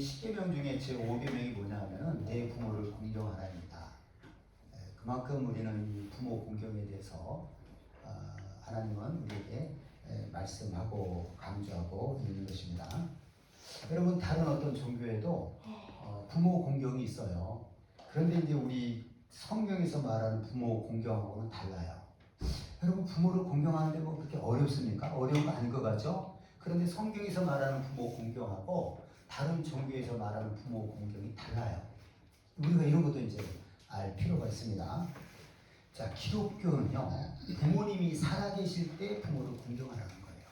10계명 중에 제 5계명이 뭐냐면은 내 부모를 공경하라입니다. 그만큼 우리는 부모 공경에 대해서 하나님은 우리에게 말씀하고 강조하고 있는 것입니다. 여러분 다른 어떤 종교에도 부모 공경이 있어요. 그런데 이제 우리 성경에서 말하는 부모 공경하고는 달라요. 여러분 부모를 공경하는데 뭐 그렇게 어렵습니까? 어려운 거 아닌 것 같죠? 그런데 성경에서 말하는 부모 공경하고 다른 종교에서 말하는 부모 공경이 달라요. 우리가 이런 것도 이제 알 필요가 있습니다. 자, 기독교는요, 부모님이 살아계실 때 부모를 공경하라는 거예요.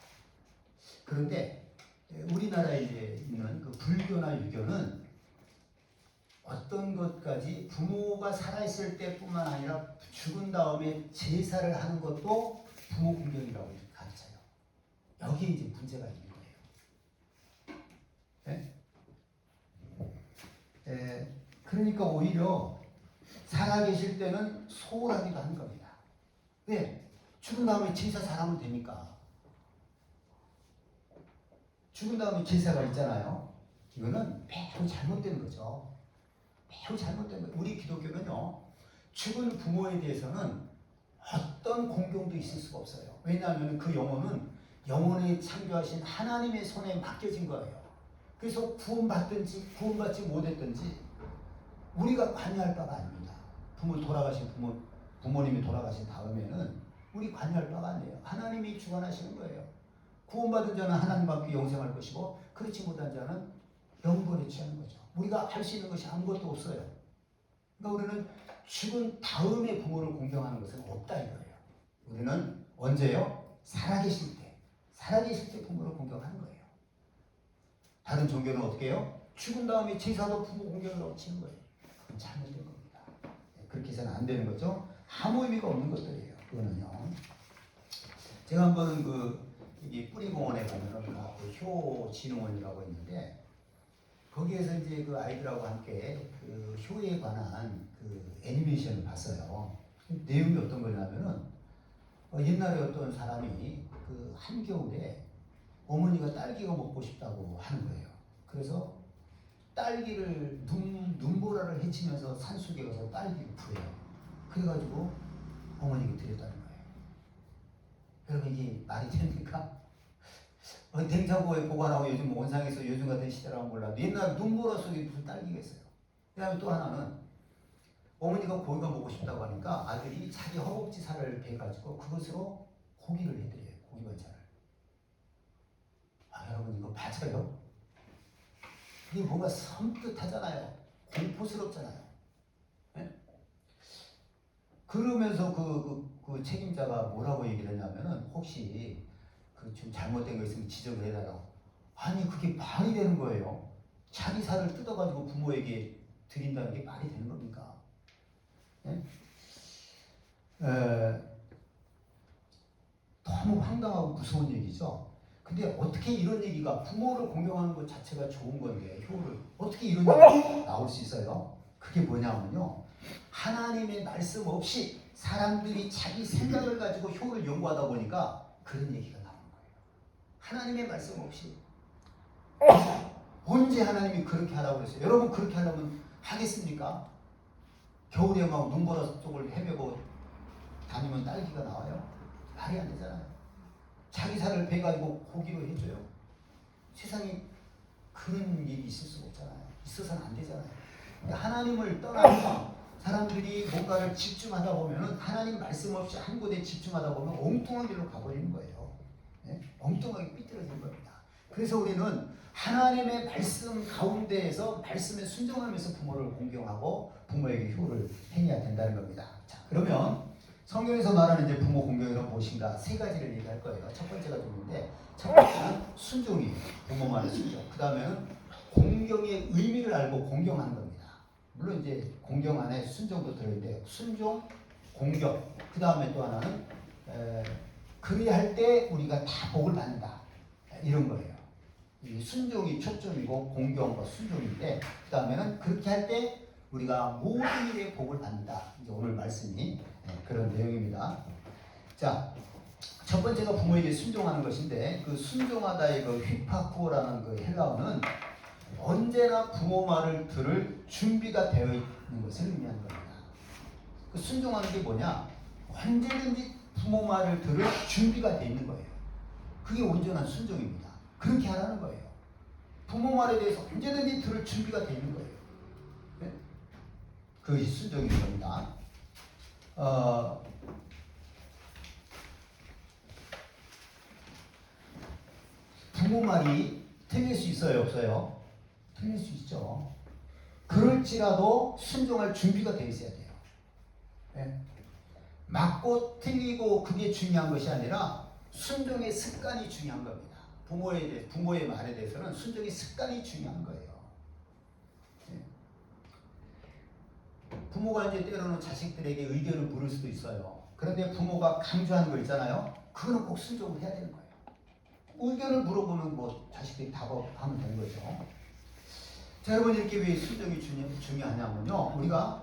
그런데 우리나라에 이제 있는 그 불교나 유교는 어떤 것까지 부모가 살아있을 때뿐만 아니라 죽은 다음에 제사를 하는 것도 부모 공경이라고 가르쳐요. 여기에 이제 문제가 있는 거예요. 네? 그러니까 오히려 살아계실 때는 소홀하기도 하는 겁니다. 왜? 죽은 다음에 제사 잘하면 되니까. 죽은 다음에 제사가 있잖아요. 이거는 매우 잘못된 거죠. 매우 잘못된 거예요. 우리 기독교는요, 죽은 부모에 대해서는 어떤 공경도 있을 수가 없어요. 왜냐하면 그 영혼은 영혼에 창조하신 하나님의 손에 맡겨진 거예요. 그래서 구원받든지 구원받지 못했든지 우리가 관여할 바가 아닙니다. 부모님이 돌아가신 다음에는 우리 관여할 바가 아니에요. 하나님이 주관하시는 거예요. 구원받은 자는 하나님과 함께 영생할 것이고 그렇지 못한 자는 영벌에 취하는 거죠. 우리가 할 수 있는 것이 아무것도 없어요. 그러니까 우리는 죽은 다음에 부모를 공경하는 것은 없다 이거예요. 우리는 언제요? 살아계실 때 부모를 공경하는 거예요. 다른 종교는 어떻게 해요? 죽은 다음에 제사도 부모 공경을 치는 거예요. 그건 잘못된 겁니다. 그렇게 해서는 안 되는 거죠. 아무 의미가 없는 것들이에요. 그거는요. 제가 한번 여기 뿌리공원에 가면은 효진흥원이라고 있는데 거기에서 이제 그 아이들하고 함께 그 효에 관한 그 애니메이션을 봤어요. 내용이 어떤 거냐면은 옛날에 어떤 사람이 그 한겨울에 어머니가 딸기가 먹고 싶다고 하는 거예요. 그래서 딸기를 눈보라를 헤치면서 산속에 가서 딸기를 풀어요. 그래가지고 어머니에게 드렸다는 거예요. 여러분 이게 말이 됩니까? 냉장고에 보관하고 요즘 온상에서 요즘 같은 시대라면 몰라도 옛날 눈보라 속에 무슨 딸기가 있어요. 그 다음에 또 하나는 어머니가 고기가 먹고 싶다고 하니까 아들이 자기 허벅지 살을 베가지고 그것으로 고기를 해드려요. 고기 반찬을. 여러분 이거 맞아요? 이게 뭔가 섬뜩하잖아요. 공포스럽잖아요. 네? 그러면서 그 책임자가 뭐라고 얘기를 했냐면은 혹시 좀 잘못된 거 있으면 지적을 해달라고. 아니 그게 말이 되는 거예요. 자기 살을 뜯어가지고 부모에게 드린다는 게 말이 되는 겁니까? 네? 너무 황당하고 무서운 얘기죠. 근데 어떻게 이런 얘기가 부모를 공경하는 것 자체가 좋은 건데 효를 어떻게 이런 얘기가 나올 수 있어요? 그게 뭐냐면요. 하나님의 말씀 없이 사람들이 자기 생각을 가지고 효를 연구하다 보니까 그런 얘기가 나오는 거예요. 하나님의 말씀 없이 언제 하나님이 그렇게 하라고 그랬어요? 여러분 그렇게 하려면 하겠습니까? 겨울에 막 눈보라 쪽을 헤매고 다니면 딸기가 나와요? 말이 안 되잖아요. 자기 살을 베가지고 고기로 해줘요. 세상에 그런 일이 있을 수가 없잖아요. 있어서는 안 되잖아요. 그러니까 하나님을 떠나서 사람들이 뭔가를 집중하다 보면은 하나님 말씀 없이 한 곳에 집중하다 보면 엉뚱한 길로 가버리는 거예요. 네? 엉뚱하게 삐뚤어지는 겁니다. 그래서 우리는 하나님의 말씀 가운데에서 말씀에 순종하면서 부모를 공경하고 부모에게 효를 행해야 된다는 겁니다. 자, 그러면 성경에서 말하는 이제 부모 공경이란 무엇인가 세 가지를 얘기할 거예요. 첫 번째가 좀 있는데 첫 번째는 순종이에요. 부모만의 순종. 그 다음에는 공경의 의미를 알고 공경하는 겁니다. 물론 이제 공경 안에 순종도 들어있는데 순종, 공경. 그 다음에 또 하나는 그리할 때 우리가 다 복을 받는다. 이런 거예요. 이 순종이 초점이고 공경과 순종인데 그 다음에는 그렇게 할 때 우리가 모든 일에 복을 받는다. 이제 오늘 말씀이 그런 내용입니다. 자, 첫 번째가 부모에게 순종하는 것인데 그 순종하다의 그 휘파쿠오라는 그 헬라어는 언제나 부모 말을 들을 준비가 되어 있는 것을 의미하는 겁니다. 그 순종하는 게 뭐냐? 언제든지 부모 말을 들을 준비가 되어 있는 거예요. 그게 온전한 순종입니다. 그렇게 하라는 거예요. 부모 말에 대해서 언제든지 들을 준비가 되어 있는 거예요. 네? 그것이 순종인 겁니다. 부모 말이 틀릴 수 있어요, 없어요? 틀릴 수 있죠. 그럴지라도 순종할 준비가 되어 있어야 돼요. 네? 맞고 틀리고 그게 중요한 것이 아니라 순종의 습관이 중요한 겁니다. 부모의 말에 대해서는 순종의 습관이 중요한 거예요. 네? 부모가 이제 때로는 자식들에게 의견을 물을 수도 있어요. 그런데 부모가 강조하는 거 있잖아요. 그거는 꼭 순종을 해야 되는 거예요. 의견을 물어보면 뭐 자식들이 답하면 되는 거죠. 자, 여러분 이렇게 왜 순종이 중요하냐면요. 우리가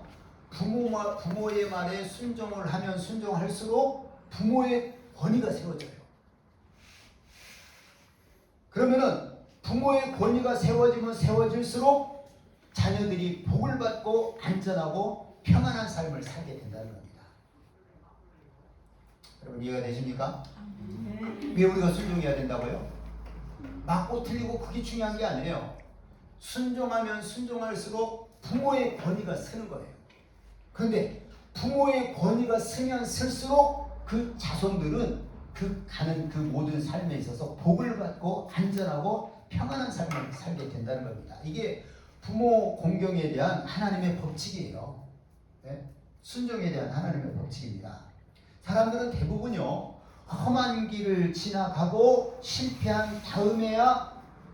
부모의 말에 순종을 하면 순종할수록 부모의 권위가 세워져요. 그러면은 부모의 권위가 세워지면 세워질수록 자녀들이 복을 받고 안전하고 평안한 삶을 살게 된다는 겁니다. 여러분 이해가 되십니까? 왜 우리가 순종해야 된다고요? 맞고 틀리고 그게 중요한 게 아니에요. 순종하면 순종할수록 부모의 권위가 서는 거예요. 그런데 부모의 권위가 서면 설수록 그 자손들은 가는 그 모든 삶에 있어서 복을 받고 안전하고 평안한 삶을 살게 된다는 겁니다. 이게 부모 공경에 대한 하나님의 법칙이에요. 네? 순종에 대한 하나님의 법칙입니다. 사람들은 대부분요, 험한 길을 지나가고 실패한 다음에야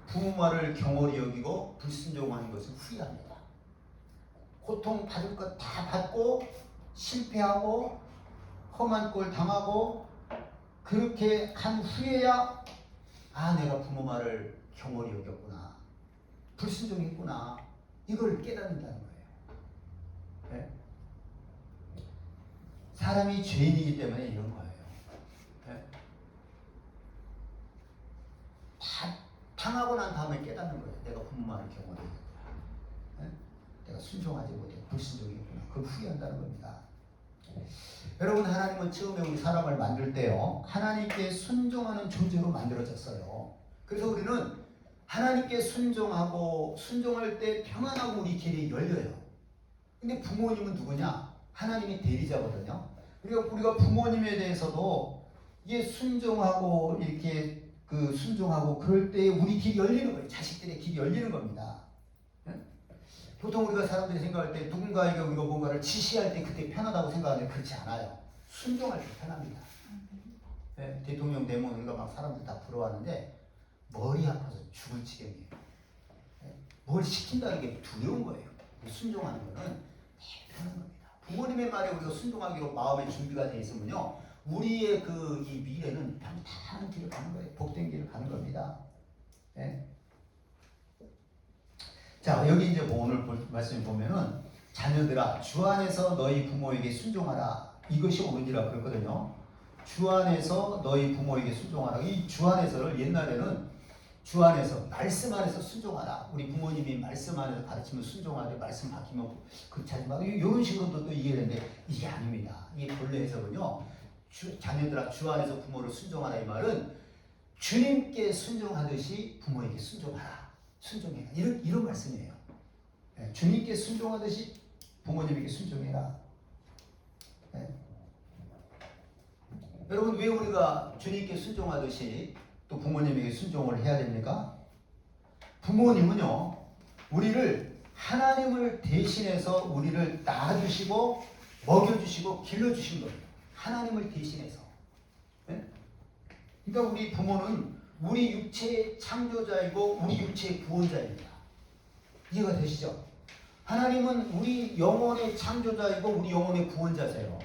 부모 말을 경홀히 여기고 불순종하는 것을 후회합니다. 고통 받을 것 다 받고 실패하고 험한 꼴 당하고 그렇게 한 후에야 내가 부모 말을 경홀히 여겼구나, 불순종했구나, 이걸 깨닫는다는 거예요. 네? 사람이 죄인이기 때문에 이런 거예요. 네? 다 당하고 난 다음에 깨닫는 거예요. 내가 부모 말을 경홀히 여겼구나. 네? 내가 순종하지 못해 불순종했구나. 그걸 후회한다는 겁니다. 여러분, 하나님은 처음에 우리 사람을 만들 때요, 하나님께 순종하는 존재로 만들어졌어요. 그래서 우리는 하나님께 순종할 때 평안하고 우리 길이 열려요. 근데 부모님은 누구냐? 하나님의 대리자거든요. 그러니까 우리가 부모님에 대해서도 이게 순종하고 이렇게 순종하고 그럴 때 우리 길이 열리는 거예요. 자식들의 길이 열리는 겁니다. 보통 우리가 사람들이 생각할 때 누군가에게 우리가 뭔가를 지시할 때 그때 편하다고 생각하는데 그렇지 않아요. 순종할 때 편합니다. 네, 대통령 되면 우리가 막 사람들 다 부러워하는데 머리 아파서 죽을 지경이에요. 네, 뭘 시킨다는 게 두려운 거예요. 순종하는 거는 편한 겁니다. 부모님의 말에 우리가 순종하기로 마음의 준비가 되어 있으면요, 우리의 이 미래는 평탄한 길을 가는 거예요. 복된 길을 가는 겁니다. 네. 자, 여기 이제 오늘 말씀 보면은 자녀들아 주 안에서 너희 부모에게 순종하라, 이것이 옳으니라 그랬거든요. 주 안에서 너희 부모에게 순종하라. 이 주 안에서를 옛날에는 주 안에서 말씀 안에서 순종하라. 우리 부모님이 말씀 안에서 가르치면 순종하되 말씀 바뀌면 그렇지 않지 마. 이런 식으로도 또 이해되는데 이게 아닙니다. 이게 본래 해석은요, 자녀들아 주 안에서 부모를 순종하라, 이 말은 주님께 순종하듯이 부모에게 순종하라, 순종해라, 이런 말씀이에요. 네, 주님께 순종하듯이 부모님에게 순종해라. 네. 여러분, 왜 우리가 주님께 순종하듯이 또 부모님에게 순종을 해야 됩니까? 부모님은요, 우리를 하나님을 대신해서 우리를 낳아주시고 먹여주시고 길러주신 겁니다. 하나님을 대신해서. 네? 그러니까 우리 부모는 우리 육체의 창조자이고 우리 육체의 구원자입니다. 이해가 되시죠? 하나님은 우리 영혼의 창조자이고 우리 영혼의 구원자세요.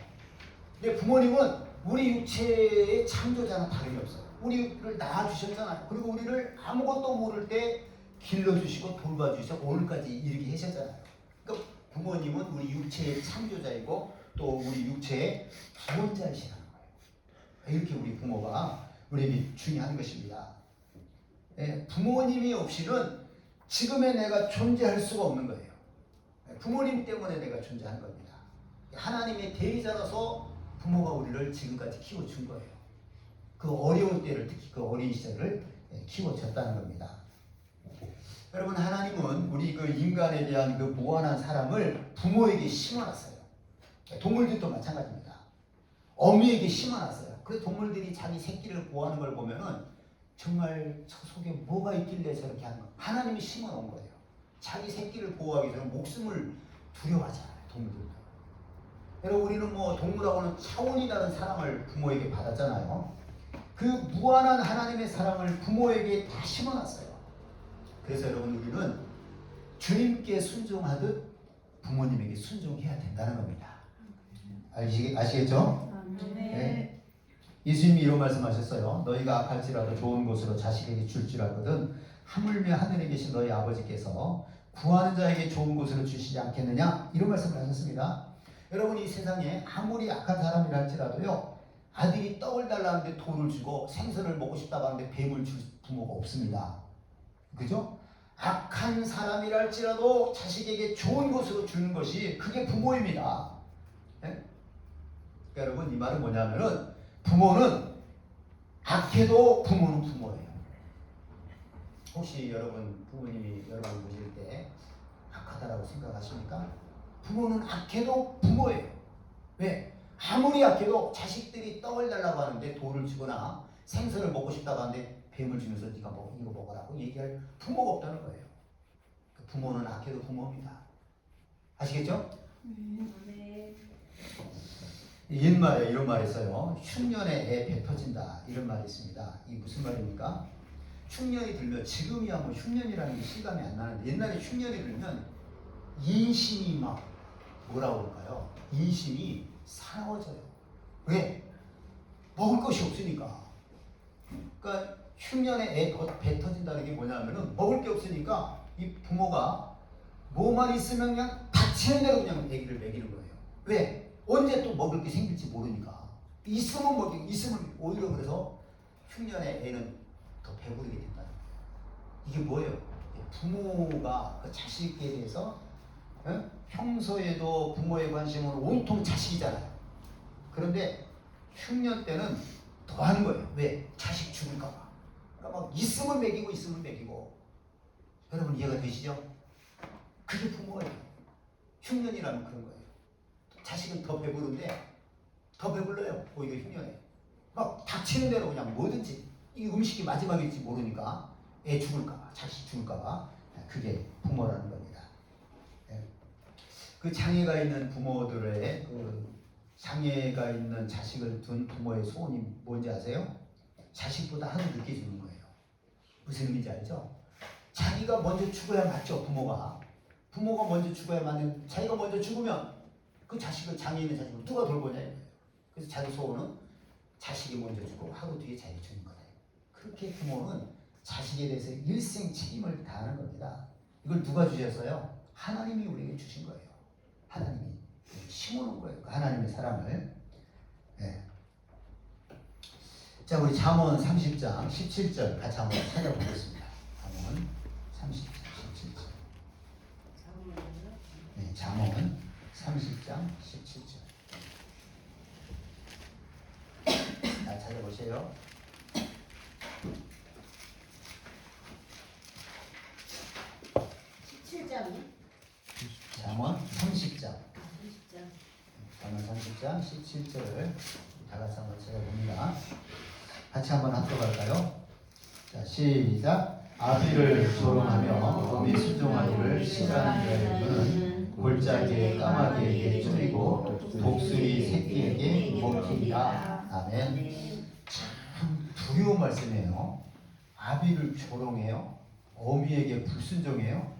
근데 부모님은 우리 육체의 창조자는 다름이 없어요. 우리를 낳아주셨잖아요. 그리고 우리를 아무것도 모를 때 길러주시고 돌봐주시고 오늘까지 이르게 하셨잖아요. 그러니까 부모님은 우리 육체의 창조자이고 또 우리 육체의 구원자이시라는 거예요. 이렇게 우리 부모가 우리에게 중요한 것입니다. 예, 부모님이 없이는 지금의 내가 존재할 수가 없는 거예요. 부모님 때문에 내가 존재하는 겁니다. 하나님의 대리자라서 부모가 우리를 지금까지 키워준 거예요. 그 어려운 때를, 특히 그 어린 시절을 키워줬다는 겁니다. 여러분, 하나님은 우리 그 인간에 대한 그 무한한 사랑을 부모에게 심어놨어요. 동물들도 마찬가지입니다. 어미에게 심어놨어요. 그래서 동물들이 자기 새끼를 보호하는 걸 보면은 정말 저 속에 뭐가 있길래 저렇게 하는 거. 하나님이 심어놓은 거예요. 자기 새끼를 보호하기 위해서 목숨을 두려워하잖아요. 동물들도. 여러분, 우리는 뭐 동물하고는 차원이 다른 사랑을 부모에게 받았잖아요. 그 무한한 하나님의 사랑을 부모에게 다 심어놨어요. 그래서 여러분, 우리는 주님께 순종하듯 부모님에게 순종해야 된다는 겁니다. 아시겠죠? 네. 예수님이 이런 말씀하셨어요. 너희가 악할지라도 좋은 곳으로 자식에게 줄 줄 알거든 하물며 하늘에 계신 너희 아버지께서 구하는 자에게 좋은 곳으로 주시지 않겠느냐, 이런 말씀을 하셨습니다. 여러분, 이 세상에 아무리 악한 사람이라 할지라도요, 아들이 떡을 달라는데 돌을 주고 생선을 먹고 싶다고 하는데 뱀을 줄 부모가 없습니다. 그죠? 악한 사람이라 할지라도 자식에게 좋은 곳으로 주는 것이 그게 부모입니다. 네? 그러니까 여러분, 이 말은 뭐냐면은 부모는 악해도 부모는 부모예요. 혹시 여러분 부모님이 여러분 보실 때 악하다라고 생각하십니까? 부모는 악해도 부모예요. 왜? 아무리 악해도 자식들이 떡을 달라고 하는데 돌을 주거나 생선을 먹고 싶다고 하는데 뱀을 주면서 네가 이거 먹으라고 얘기할 부모가 없다는 거예요. 부모는 악해도 부모입니다. 아시겠죠? 네. 옛말에 이런 말이 있어요. 흉년에 애 배 터진다, 이런 말이 있습니다. 이게 무슨 말입니까? 흉년이 들면, 지금이야 뭐 흉년이라는 게 실감이 안 나는데 옛날에 흉년이 들면 인심이 막 뭐라고 할까요? 인심이 사나워져요. 왜? 먹을 것이 없으니까. 그러니까 흉년에 배 터진다는 게 뭐냐면은 먹을 게 없으니까 이 부모가 뭐만 있으면 그냥 닥치는 대로 그냥 아기를 먹이는 거예요. 왜? 언제 또 먹을 게 생길지 모르니까. 있으면 먹이고, 있으면 오히려 그래서 흉년에 애는 더 배부르게 된다는 거예요. 이게 뭐예요? 부모가 그 자식에 대해서 평소에도 부모의 관심은 온통 자식이잖아요. 그런데 흉년 때는 더 하는 거예요. 왜? 자식 죽을까봐. 그러니까 막 있으면 먹이고, 있으면 먹이고. 여러분, 이해가 되시죠? 그게 부모예요. 흉년이라는 그런 거예요. 자식은 더 배부른데 더 배불러요. 오히려 흉년에 막 닥치는 대로 그냥 뭐든지, 이 음식이 마지막일지 모르니까 애 죽을까봐, 자식 죽을까봐. 그게 부모라는 겁니다. 그 장애가 있는 부모들의 그 장애가 있는 자식을 둔 부모의 소원이 뭔지 아세요? 자식보다 하루 늦게 주는 거예요. 무슨 의미인지 알죠? 자기가 먼저 죽어야 맞죠. 부모가 먼저 죽어야 맞는, 자기가 먼저 죽으면 그 자식을, 장애 있는 자식을 누가 돌보냐 이거예요. 그래서 자기 소원은 자식이 먼저 죽고 하루 뒤에 자기 주는 거예요. 그렇게 부모는 자식에 대해서 일생 책임을 다하는 겁니다. 이걸 누가 주셨어요? 하나님이 우리에게 주신 거예요. 하나님이 심어놓은 거예요. 하나님의 사랑을. 네. 자, 우리 잠언 30장 17절 같이 한번 찾아보겠습니다. 잠언 30장 17절. 네, 잠언 30장 17절. 자, 찾아보세요. 잠언 30장. 잠언 30장 17절을 다 같이 한번 찾아봅니다. 같이 한번 합독할까요? 자, 시작. 아비를 조롱하며 어미 순종하기를 싫어하는 자는 골짜기에 까마귀에게 쪼이고 독수리 새끼에게 먹히리라. 아멘. 참 두려운 말씀이에요. 아비를 조롱해요. 어미에게 불순종해요.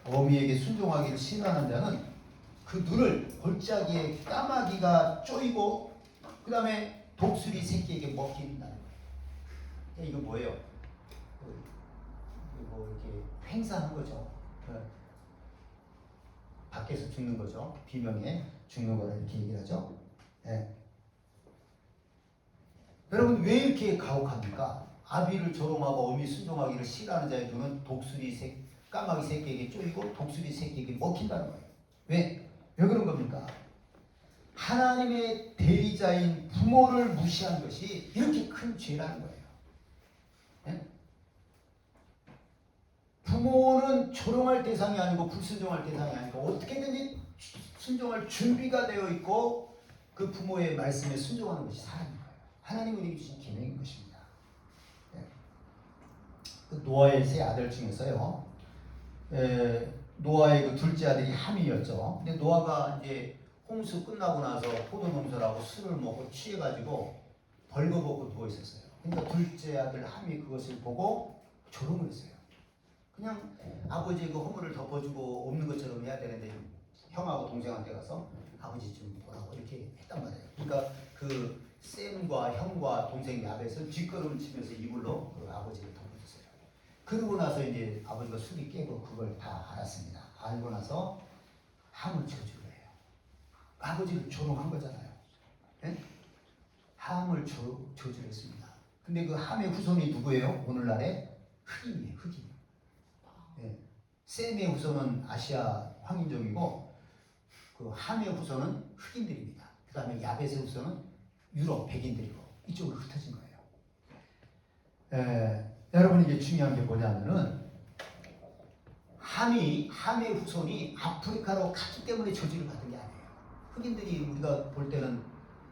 어미에게 순종하기를 싫어하는 자는 그 눈을 골짜기에 까마귀가 쪼이고 그 다음에 독수리 새끼에게 먹힌다는 거예요. 이거 뭐예요? 뭐 이렇게 횡사한 거죠. 밖에서 죽는 거죠. 비명에 죽는 거라 이렇게 얘기를 하죠. 네. 여러분, 왜 이렇게 가혹합니까? 아비를 조롱하고 어미 순종하기를 싫어하는 자의 눈은 독수리 까마귀 새끼에게 쪼이고 독수리 새끼에게 먹힌다는 거예요. 왜? 왜 그런 겁니까? 하나님의 대의자인 부모를 무시한 것이 이렇게 큰 죄라는 거예요. 네? 부모는 조롱할 대상이 아니고 불순종할 대상이 아니고 어떻게든지 순종할 준비가 되어 있고 그 부모의 말씀에 순종하는 것이 사람인 거예요. 하나님이 우리에게 주신 기능인 것입니다. 네. 그 노아의 세 아들 중에서요, 노아의 그 둘째 아들이 함이었죠. 근데 노아가 이제 홍수 끝나고 나서 포도농사라고 술을 먹고 취해가지고 벌거벗고 누워 있었어요. 그러니까 둘째 아들 함이 그것을 보고 조롱을 했어요. 그냥 아버지 그 허물을 덮어주고 없는 것처럼 해야 되는데 형하고 동생한테 가서 아버지 좀 보라고 이렇게 했단 말이에요. 그러니까 그 샘과 형과 동생이 앞에서 뒷걸음을 치면서 이불로 그 아버지를 덮어줬어요. 그러고 나서 이제 아버지가 술이 깨고 그걸 다 알았습니다. 알고 나서 함을 저주를 해요. 아버지를 조롱한 거잖아요. 네? 함을 저주를 했습니다. 근데 그 함의 후손이 누구예요? 오늘날의 흑인이에요. 흑인. 네. 셈의 후손은 아시아 황인종이고 그 함의 후손은 흑인들입니다. 그 다음에 야벳의 후손은 유럽 백인들이고 이쪽으로 흩어진 거예요. 여러분 이게 중요한 게 뭐냐면은 함의 후손이 아프리카로 갔기 때문에 저주를 받은 게 아니에요. 흑인들이 우리가 볼 때는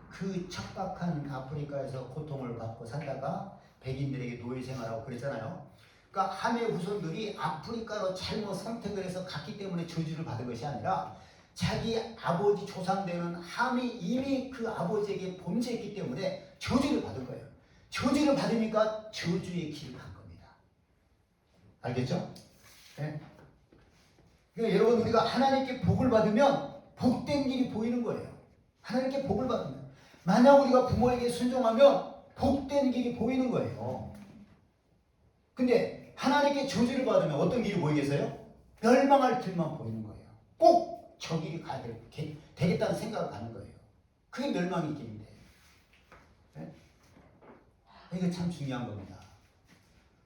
그 척박한 아프리카에서 고통을 받고 살다가 백인들에게 노예 생활하고 그랬잖아요. 그러니까 함의 후손들이 아프리카로 잘못 선택을 해서 갔기 때문에 저주를 받은 것이 아니라 자기 아버지 조상되는 함이 이미 그 아버지에게 범죄했기 때문에 저주를 받은 거예요. 저주를 받으니까 저주의 길을 간 겁니다. 알겠죠? 네? 그러니까 여러분 우리가 하나님께 복을 받으면 복된 길이 보이는 거예요. 하나님께 복을 받으면 만약 우리가 부모에게 순종하면 복된 길이 보이는 거예요. 근데 하나님께 저주를 받으면 어떤 길이 보이겠어요? 멸망할 길만 보이는 거예요. 꼭 저 길이 가야 되겠다는 생각을 갖는 거예요. 그게 멸망의 길인데. 네? 이게 참 중요한 겁니다.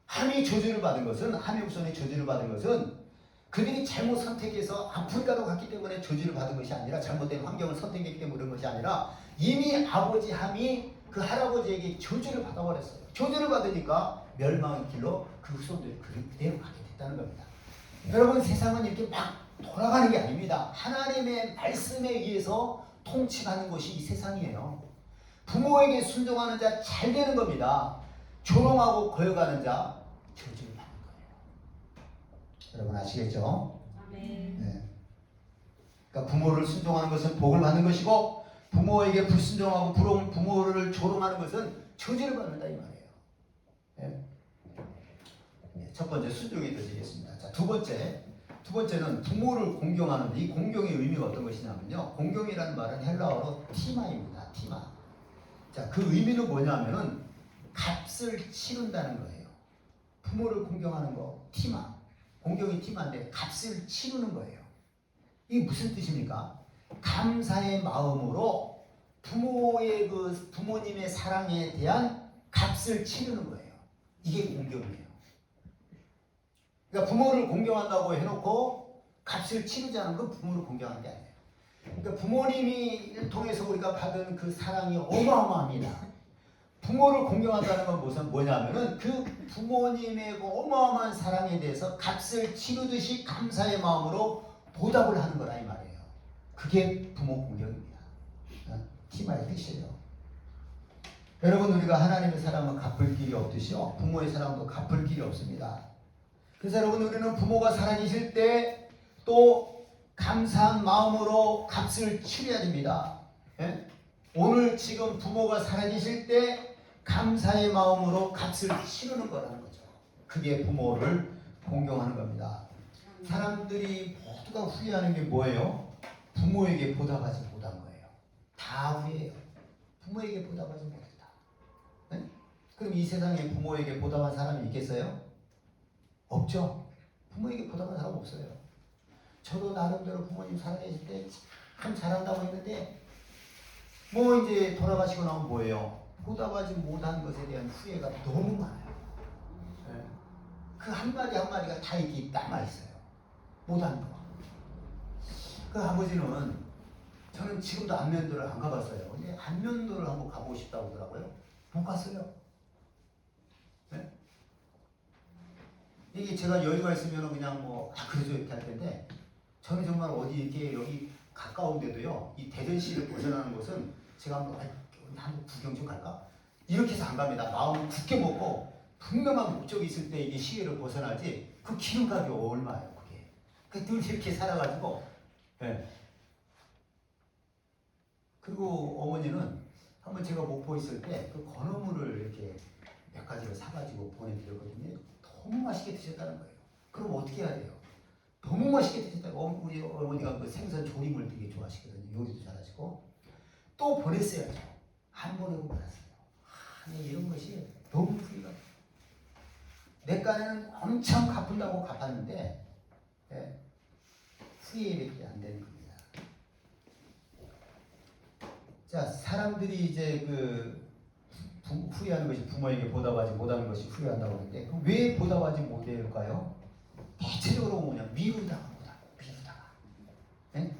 함의 저주를 받은 것은, 함의 후손의 저주를 받은 것은 그들이 잘못 선택해서 아프리카로 갔기 때문에 저주를 받은 것이 아니라 잘못된 환경을 선택했기 때문에 그런 것이 아니라 이미 아버지 함이 그 할아버지에게 저주를 받아버렸어요. 저주를 받으니까 멸망의 길로 그 후손들이 그대로 가게 됐다는 겁니다. 여러분 세상은 이렇게 막 돌아가는 게 아닙니다. 하나님의 말씀에 의해서 통치하는 것이 이 세상이에요. 부모에게 순종하는 자 잘 되는 겁니다. 조롱하고 거역하는 자 저주를 받는 거예요. 여러분 아시겠죠? 아멘. 네. 그러니까 부모를 순종하는 것은 복을 받는 것이고 부모에게 불순종하고 부모를 조롱하는 것은 저주를 받는다 이 말이에요. 네. 첫 번째 순종이 되시겠습니다. 자, 두 번째는 부모를 공경하는 이 공경의 의미가 어떤 것이냐면요. 공경이라는 말은 헬라어로 티마입니다. 티마. 자, 그 의미는 뭐냐면은 값을 치른다는 거예요. 부모를 공경하는 거 티마. 공경이 티마인데 값을 치르는 거예요. 이게 무슨 뜻입니까? 감사의 마음으로 부모의 그 부모님의 사랑에 대한 값을 치르는 거예요. 이게 공경이에요. 그러니까 부모를 공경한다고 해놓고 값을 치르지 않은 건 부모를 공경하는 게 아니에요. 그러니까 부모님을 통해서 우리가 받은 그 사랑이 어마어마합니다. 부모를 공경한다는 건 무슨 뭐냐면은 그 부모님의 그 어마어마한 사랑에 대해서 값을 치르듯이 감사의 마음으로 보답을 하는 거라 이 말이에요. 그게 부모 공경입니다. 티마의 뜻이에요. 여러분 우리가 하나님의 사랑은 갚을 길이 없듯이요 부모의 사랑도 갚을 길이 없습니다. 그래서 여러분 우리는 부모가 살아계실 때 또 감사한 마음으로 값을 치러야 됩니다. 예? 오늘 지금 부모가 살아계실 때 감사의 마음으로 값을 치르는 거라는 거죠. 그게 부모를 공경하는 겁니다. 사람들이 모두가 후회하는 게 뭐예요? 부모에게 보답하지 못한 거예요. 다 후회해요. 부모에게 보답하지 못했다. 네? 그럼 이 세상에 부모에게 보답한 사람이 있겠어요? 없죠. 부모에게 보답한 사람 없어요. 저도 나름대로 부모님 살아계실 때 참 잘한다고 했는데 뭐 이제 돌아가시고 나면 뭐예요? 보답하지 못한 것에 대한 후회가 너무 많아요. 네. 그 한마디 한마디가 다 이렇게 남아있어요. 못하는 거. 그 아버지는 저는 지금도 안면도를 안 가봤어요. 근데 안면도를 한번 가보고 싶다고 하더라고요. 못 갔어요. 네? 이게 제가 여유가 있으면 그냥 뭐 그러죠 이렇게 할 텐데 저는 정말 어디 이렇게 여기 가까운데도요. 이 대전시를 벗어나는 곳은 제가 한번 구경 좀 갈까? 이렇게 해서 안 갑니다. 마음을 굳게 먹고 분명한 목적이 있을 때 이게 시외를 벗어나지 그 기름값이 얼마예요 그게. 늘 이렇게 살아가지고 네. 그리고 어머니는 한번 제가 목포에 있을 때 그 건어물을 이렇게 몇 가지를 사가지고 보내드렸거든요. 너무 맛있게 드셨다는 거예요. 그럼 어떻게 해야 돼요? 너무 맛있게 드셨다고. 우리 어머니가 그 생선 조림을 되게 좋아하시거든요. 요리도 잘하시고. 또 보냈어야죠. 안 보내고 말았어요. 이런 것이 너무 후회가 돼요. 내 깐에는 엄청 갚은다고 갚았는데 예, 후회밖에 안 되는 겁니다. 자, 사람들이 이제 그 후회하는 것이 부모에게 보답하지 못하는 것이 후회한다고 하는데 왜 보답하지 못할까요? 대체적으로 뭐냐 미루다가 네?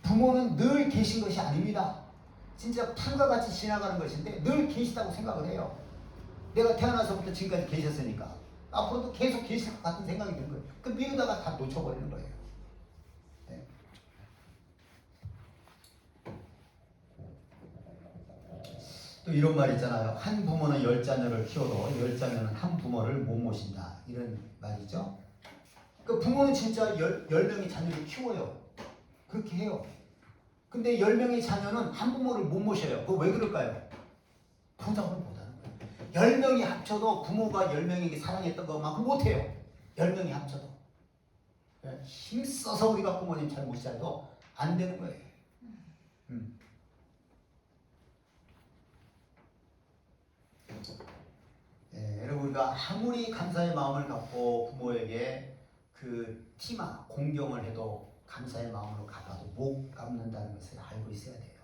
부모는 늘 계신 것이 아닙니다. 진짜 풀과 같이 지나가는 것인데 늘 계시다고 생각을 해요. 내가 태어나서부터 지금까지 계셨으니까 앞으로도 계속 계실 것 같은 생각이 드는 거예요. 그 미루다가 다 놓쳐버리는 거예요. 네. 또 이런 말 있잖아요. 한 부모는 10자녀를 키워도 10자녀는 한 부모를 못 모신다. 이런 말이죠. 그 부모는 진짜 10명의 자녀를 키워요. 그렇게 해요. 근데 10명의 자녀는 한 부모를 못 모셔요. 그거 왜 그럴까요? 보답을 못하는 거예요. 10명이 합쳐도 부모가 10명에게 사랑했던 것만큼 못해요. 10명이 합쳐도. 힘써서 우리가 부모님 잘 모시자도 안 되는 거예요. 여러분 우리가 아무리 감사의 마음을 갖고 부모에게 그 티마 공경을 해도 감사의 마음으로 갚아도 못 갚는다는 것을 알고 있어야 돼요.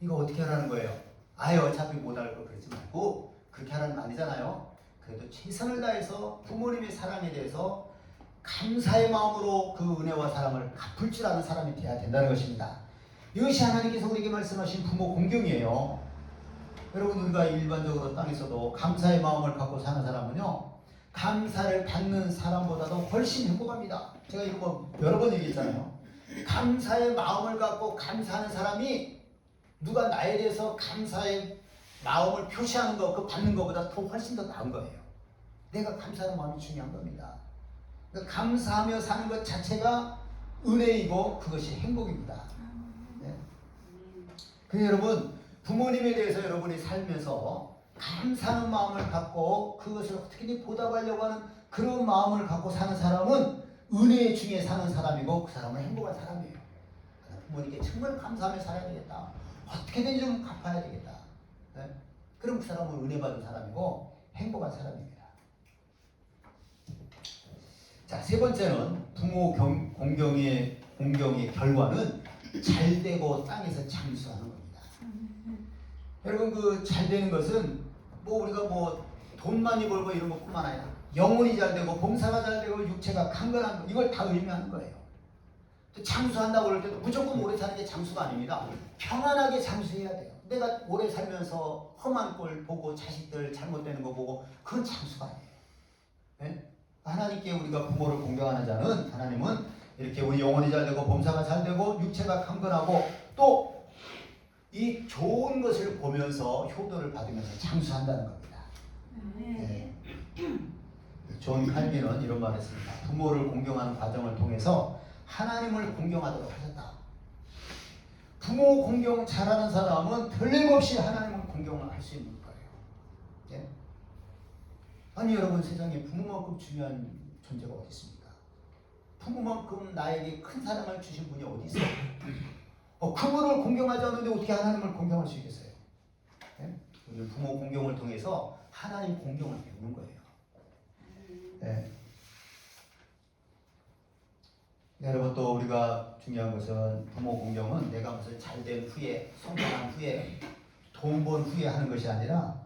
이거 어떻게 하라는 거예요? 아유 어차피 못할 거 그러지 말고 그렇게 하라는 거 아니잖아요. 그래도 최선을 다해서 부모님의 사랑에 대해서 감사의 마음으로 그 은혜와 사랑을 갚을 줄 아는 사람이 되어야 된다는 것입니다. 이것이 하나님께서 우리에게 말씀하신 부모 공경이에요. 여러분 우리가 일반적으로 땅에서도 감사의 마음을 갖고 사는 사람은요 감사를 받는 사람보다도 훨씬 행복합니다. 제가 이거 뭐 여러 번 얘기했잖아요. 감사의 마음을 갖고 감사하는 사람이 누가 나에 대해서 감사의 마음을 표시하는 거, 그 받는 것보다 더 훨씬 더 나은 거예요. 내가 감사하는 마음이 중요한 겁니다. 그러니까 감사하며 사는 것 자체가 은혜이고 그것이 행복입니다. 네. 그래서 여러분 부모님에 대해서 여러분이 살면서 감사하는 마음을 갖고 그것을 어떻게든 보답하려고 하는 그런 마음을 갖고 사는 사람은 은혜 중에 사는 사람이고 그 사람은 행복한 사람이에요. 부모님께 정말 감사하며 살아야 되겠다. 어떻게든 좀 갚아야 되겠다. 네? 그럼 그 사람은 은혜 받은 사람이고 행복한 사람입니다. 자, 세 번째는 부모 공경의 결과는 잘되고 땅에서 장수하는 겁니다. 여러분 그 잘되는 것은 뭐 우리가 뭐 돈 많이 벌고 이런 것뿐만 아니라 영혼이 잘되고 봉사가 잘되고 육체가 강건한 것 이걸 다 의미하는 거예요. 또 장수한다고 그럴 때도 무조건 오래 사는 게 장수가 아닙니다. 평안하게 장수해야 돼요. 내가 오래 살면서 험한 꼴 보고 자식들 잘못되는 거 보고 그건 장수가 아니에요. 네? 하나님께 우리가 부모를 공경하는 자는 하나님은 이렇게 우리 영혼이 잘되고 봉사가 잘되고 육체가 강건하고 또 이 좋은 것을 보면서 효도를 받으면서 장수한다는 겁니다. 네. 존 칼빈은 이런 말을 했습니다. 부모를 공경하는 과정을 통해서 하나님을 공경하도록 하셨다. 부모 공경 잘하는 사람은 틀림없이 하나님을 공경을 할 수 있는 거예요. 네? 아니 여러분 세상에 부모만큼 중요한 존재가 어디 있습니까? 부모만큼 나에게 큰 사랑을 주신 분이 어디 있어요? 그분을 공경하지 않는데 어떻게 하나님을 공경할 수 있겠어요? 네? 우리 부모 공경을 통해서 하나님 공경을 배우는 거예요. 네. 여러분 또 우리가 중요한 것은 부모 공경은 내가 무슨 잘된 후에 성공한 후에 돈 번 후에 하는 것이 아니라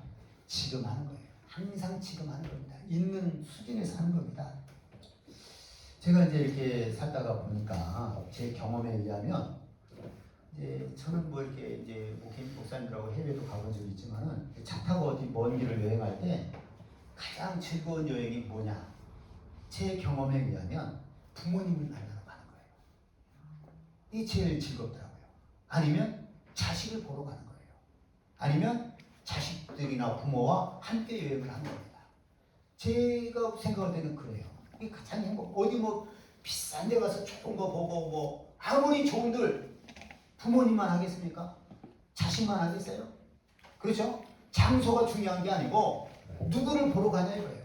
지금 하는 거예요. 항상 지금 하는 겁니다. 있는 수준에서 하는 겁니다. 제가 이제 이렇게 살다가 보니까 제 경험에 의하면 이제 저는 뭐 이렇게 이제 목사님들하고 해외도 가본 적이 있지만은 차 타고 어디 먼 길을 여행할 때 가장 즐거운 여행이 뭐냐? 제 경험에 의하면 부모님을 만나러 가는 거예요. 이게 제일 즐겁더라고요. 아니면 자식을 보러 가는 거예요. 아니면 자식들이나 부모와 함께 여행을 하는 겁니다. 제가 생각할 때는 그래요. 이게 가장 행복. 어디 뭐 비싼 데 가서 좋은 거 보고 뭐 아무리 좋은들 부모님만 하겠습니까? 자식만 하겠어요? 그렇죠? 장소가 중요한 게 아니고 누구를 보러 가냐 이거예요.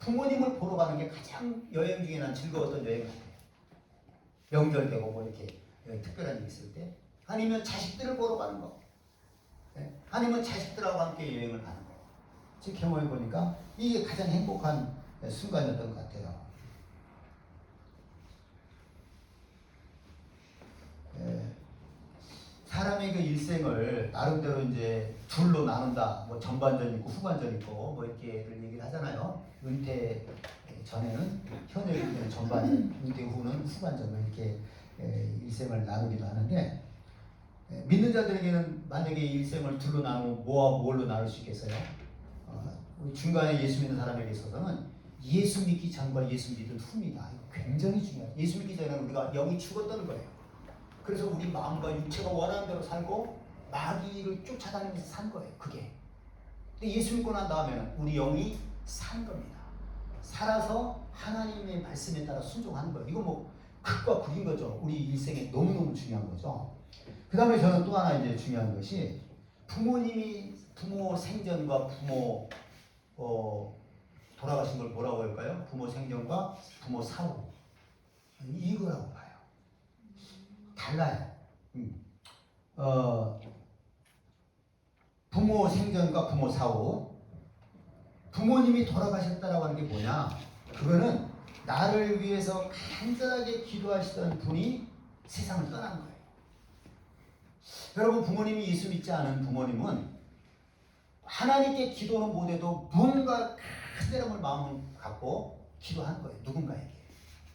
부모님을 보러 가는 게 가장 여행 중에 난 즐거웠던 여행 같아요. 명절 되고 뭐 이렇게 특별한 일 있을 때 아니면 자식들을 보러 가는 거 아니면 자식들하고 함께 여행을 가는 거. 제 경험해 보니까 이게 가장 행복한 순간이었던 것 같아요. 사람의 그 일생을 나름대로 이제 둘로 나눈다. 뭐 전반전 있고 후반전 있고 뭐 이렇게를 얘기를 하잖아요. 은퇴 전에는 현역일 전반전, 은퇴 후는 후반전 뭐 이렇게 일생을 나누기도 하는데 믿는 자들에게는 만약에 일생을 둘로 나누면 뭐와 뭘로 나눌 수 있겠어요? 우리 중간에 예수 믿는 사람에게 있어서는 예수 믿기 전과 예수 믿은 후입니다. 이거 굉장히 중요해요. 예수 믿기 전에는 우리가 영이 죽었다는 거예요. 그래서 우리 마음과 육체가 원하는 대로 살고 마귀를 쫓아다니면서 산 거예요. 그게. 근데 예수 믿고 난 다음에는 우리 영이 산 겁니다. 살아서 하나님의 말씀에 따라 순종하는 거예요. 이거 뭐 극과 극인 거죠. 우리 일생에 너무너무 중요한 거죠. 그 다음에 저는 또 하나 이제 중요한 것이 부모 생전과 부모 돌아가신 걸 뭐라고 할까요? 부모 생전과 부모 사후 이거라고 봐요. 달라요. 부모 생전과 부모 사후 부모님이 돌아가셨다라고 하는 게 뭐냐? 그거는 나를 위해서 간절하게 기도하시던 분이 세상을 떠난 거예요. 여러분 부모님이 예수 믿지 않은 부모님은 하나님께 기도는 못해도 뭔가 큰데름을 마음을 갖고 기도하는 거예요. 누군가에게.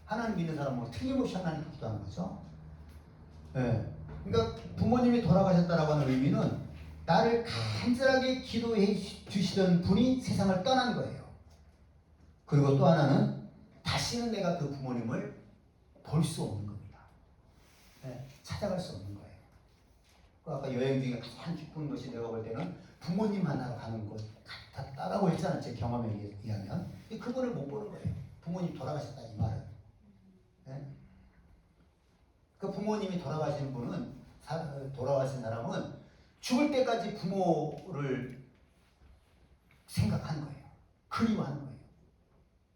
하나님 믿는 사람은 틀림없이 하나님께 기도하는 거죠. 네. 그러니까 부모님이 돌아가셨다라고 하는 의미는 나를 간절하게 기도해 주시던 분이 세상을 떠난 거예요. 그리고 또 하나는 다시는 내가 그 부모님을 볼 수 없는 겁니다. 네. 찾아갈 수 없는 거예요. 아까 여행 중에 가장 기쁜 것이 내가 볼 때는 부모님 만나러 가는 것 같았다라고 했잖아요. 제 경험에 의하면. 그분을 못 보는 거예요. 부모님 돌아가셨다 이 말은. 네? 그 부모님이 돌아가신 분은 돌아가신 사람은 죽을 때까지 부모를 생각하는 거예요. 그리워하는 거예요.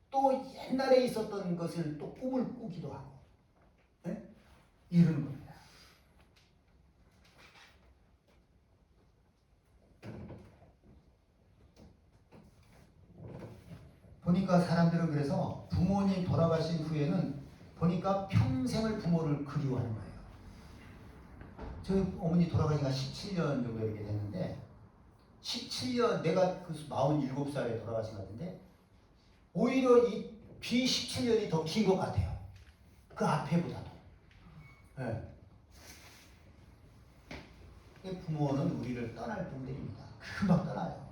또 옛날에 있었던 것을 또 꿈을 꾸기도 하고 네? 이러는 겁니다. 보니까 사람들은 그래서 부모님 돌아가신 후에는 보니까 평생을 부모를 그리워하는 거예요. 저희 어머니 돌아가신 지가 17년 정도 이렇게 됐는데 17년 내가 그 47살에 돌아가신 것 같은데 오히려 이 B17년이 더 긴 것 같아요. 그 앞에보다도. 네. 부모는 우리를 떠날 분들입니다. 금방 떠나요.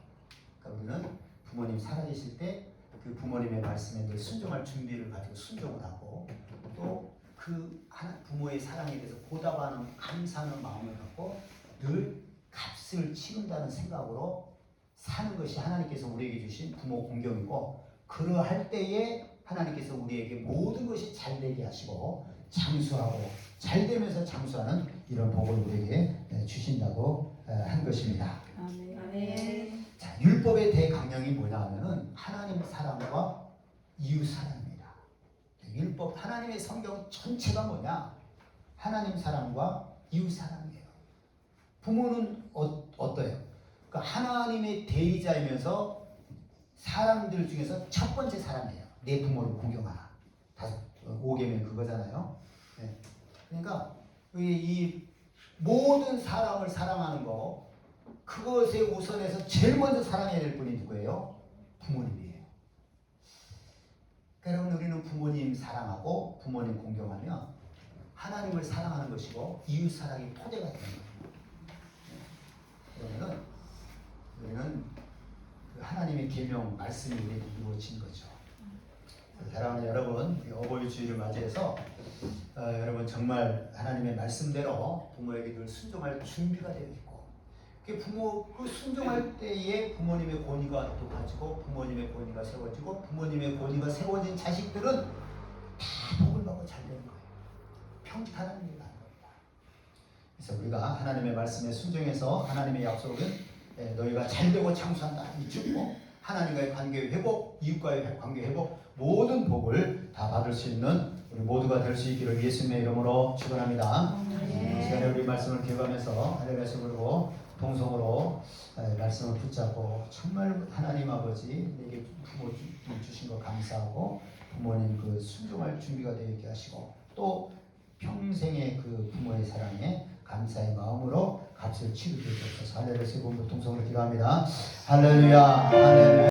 그러니까 우리는 부모님 살아계실 때 그 부모님의 말씀에 늘 순종할 준비를 가지고 순종을 하고 또 그 부모의 사랑에 대해서 보답하는 감사하는 마음을 갖고 늘 값을 치른다는 생각으로 사는 것이 하나님께서 우리에게 주신 부모 공경이고 그러할 때에 하나님께서 우리에게 모든 것이 잘 되게 하시고 장수하고 잘 되면서 장수하는 이런 복을 우리에게 주신다고 한 것입니다. 아멘. 자, 율법의 대강령이 뭐냐 하면은 하나님 사랑과 이웃 사랑입니다. 율법 하나님의 성경 전체가 뭐냐? 하나님 사랑과 이웃 사랑이에요. 부모는 어때요? 그러니까 하나님의 대리자이면서 사람들 중에서 첫 번째 사람이에요. 내 부모를 공경하라. 5계명 그거잖아요. 네. 그러니까 이 모든 사람을 사랑하는 거 그것에 우선해서 제일 먼저 사랑해야 될 분이 누구예요? 부모님이에요. 여러분 우리는 부모님 사랑하고 부모님 공경하며 하나님을 사랑하는 것이고 이웃 사랑이 토대가 되는 거예요. 그러면은 우리는 그 하나님의 계명 말씀이 우리에게 이루어진 거죠. 사랑하는 여러분, 어버이 주일을 맞이해서 여러분 정말 하나님의 말씀대로 부모에게 늘 순종할 준비가 되어 있고, 그 순종할 때에 부모님의 권위가 또 가지고 부모님의 권위가 세워지고 부모님의 권위가 세워진 자식들은 다 복을 받고 잘 되는 거예요. 평탄한 일이 나는 겁니다. 그래서 우리가 하나님의 말씀에 순종해서 하나님의 약속은 너희가 잘되고 장수한다 이 축복, 하나님과의 관계의 회복, 이웃과의 관계의 회복, 모든 복을 다 받을 수 있는 우리 모두가 될 수 있기를 예수님의 이름으로 축원합니다. 이 시간에 우리 말씀을 기억하면서 할렐루야 부르고 동성으로 말씀을 붙잡고 정말 하나님 아버지 내게 부모 주신 거 감사하고 부모님 그 순종할 준비가 되어 있게 하시고 또 평생의 그 부모의 사랑에 감사의 마음으로 값을 치르게 주옵소서. 할렐루야 세 번도 동성으로 기도합니다. 할렐루야 할렐루야.